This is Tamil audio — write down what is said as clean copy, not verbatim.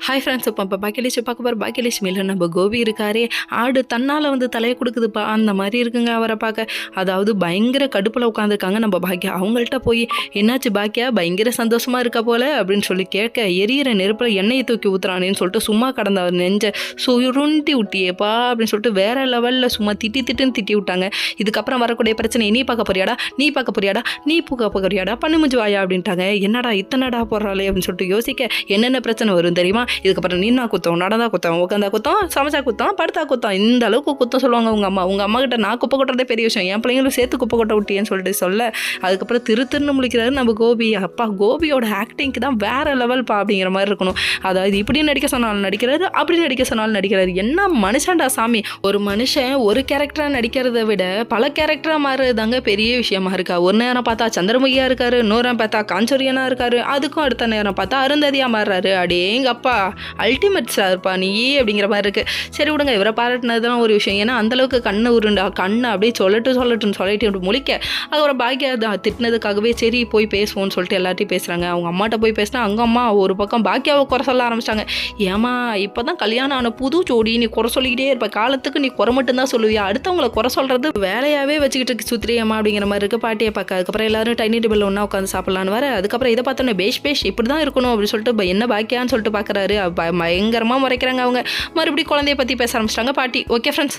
ஹாய் ஃப்ரெண்ட்ஸ், இப்போ பாக்கியலட்சுமி பார்க்க போகிற பாக்கியலட்சுமியில் நம்ம கோபி இருக்காரே, ஆடு தன்னால் வந்து தலையை கொடுக்குதுப்பா அந்த மாதிரி இருக்குங்க அவரை பார்க்க. அதாவது பயங்கர கடுப்பில் உட்காந்துருக்காங்க நம்ம பாக்கியா. அவங்கள்ட்ட போய் என்னாச்சு பாக்கியா, பயங்கர சந்தோஷமாக இருக்க போல அப்படின்னு சொல்லி கேட்க, எரியிற நெருப்பில் எண்ணெயை தூக்கி ஊற்றுறானேன்னு சொல்லிட்டு சும்மா கடந்த அவர் நெஞ்ச சுருண்டி விட்டியேப்பா அப்படின்னு சொல்லிட்டு வேற லெவலில் சும்மா திட்டுன்னு திட்டி விட்டாங்க. இதுக்கப்புறம் வரக்கூடிய பிரச்சனை நீ பார்க்க போறியாடா, நீ பார்க்க போறியாடா பண்ணி முடிஞ்சு வாயா அப்படின்ட்டாங்க. என்னடா இத்தனைடா போடுறாளே அப்படின்னு சொல்லிட்டு யோசிக்க, என்னென்ன பிரச்சனை வரும் தெரியுமா, இதுக்கப்புறம் நின்னா குத்தம், நடந்தா குத்தம், உட்காந்தா குத்தம், சமைச்சா குத்தம், படுத்தா குத்தம், இந்த அளவுக்கு குத்தம் சொல்லுவாங்க உங்கள் அம்மா கிட்ட. நான் குப்பை கொட்டுறதே பெரிய விஷயம், என் பிள்ளைங்களும் சேர்த்து குப்பை கொட்ட விட்டியேன்னு சொல்லிட்டு சொல்ல, அதுக்கப்புறம் திருன்னு முழிக்கிறாரு நம்ம கோபி. அப்பா கோபியோட ஆக்டிங்க்கு தான் வேற லெவல்ப்பா அப்படிங்கிற மாதிரி இருக்கணும். அதாவது இப்படி நடிக்க சொன்னாலும் நடிக்கிறாரு, அப்படி நடிக்க சொன்னாலும் நடிக்கிறாரு. என்ன மனுஷன்டா சாமி. ஒரு மனுஷன் ஒரு கேரக்டராக நடிக்கிறத விட பல கேரக்டராக மாறுறதாங்க பெரிய விஷயமா இருக்கா. ஒரு நேரம் பார்த்தா சந்திரமுகியா இருக்காரு, இன்னொரு நேரம் பார்த்தா காஞ்சோரியனா இருக்காரு, அதுக்கும் அடுத்த நேரம் பார்த்தா அருந்ததியா மாறுறாரு. அடேங்கப்பா அல்டிமேட் சார்ப்பா நீ அப்படிங்கிற மாதிரி இருக்கு. சரி விடுங்க, இவரை பாராட்டினதுதான் ஒரு விஷயம். ஏன்னா அந்தளவுக்கு கண்ணு உருண்டா, கண்ணை அப்படியே சொல்லட்டுன்னு சொல்லிட்டு முழிக்க, அது ஒரு பாக்கியா திட்டினதுக்காகவே சரி போய் பேசுவோம்னு சொல்லிட்டு எல்லாத்தையும் பேசுகிறாங்க. அவங்க அம்மாட்ட போய் பேசினா அவங்க அம்மா ஒரு பக்கம் பாக்கியாவை குறை சொல்ல ஆரம்பிச்சிட்டாங்க. ஏமா இப்போ தான் கல்யாணம் ஆன புது ஜோடி, நீ குறை சொல்லிக்கிட்டே இருப்ப, காலத்துக்கு நீ குறை மட்டும்தான் சொல்லுவியா, அடுத்தவங்களை குறை சொல்கிறது வேலையாகவே வச்சுக்கிட்டு சுத்திரியம்மா அப்படிங்கிற மாதிரி இருக்குது பாட்டியை பார்க்க. அதுக்கப்புறம் எல்லாரும் டைனிங் டேபிள் ஒன்றா உட்காந்து சாப்பிட்லான்னு வர, அதுக்கப்புறம் இதை பார்த்தோன்னே பேஷ் இப்படி தான் இருக்கணும் அப்படின்னு சொல்லிட்டு என்ன பாக்கியான்னு சொல்லிட்டு பார்க்குறாரு. பயங்கரமாக முறைக்கிறாங்க அவங்க. மறுபடியும் குழந்தைய பற்றி பேச ஆரம்பிச்சிட்டாங்க பாட்டி. Okay friends.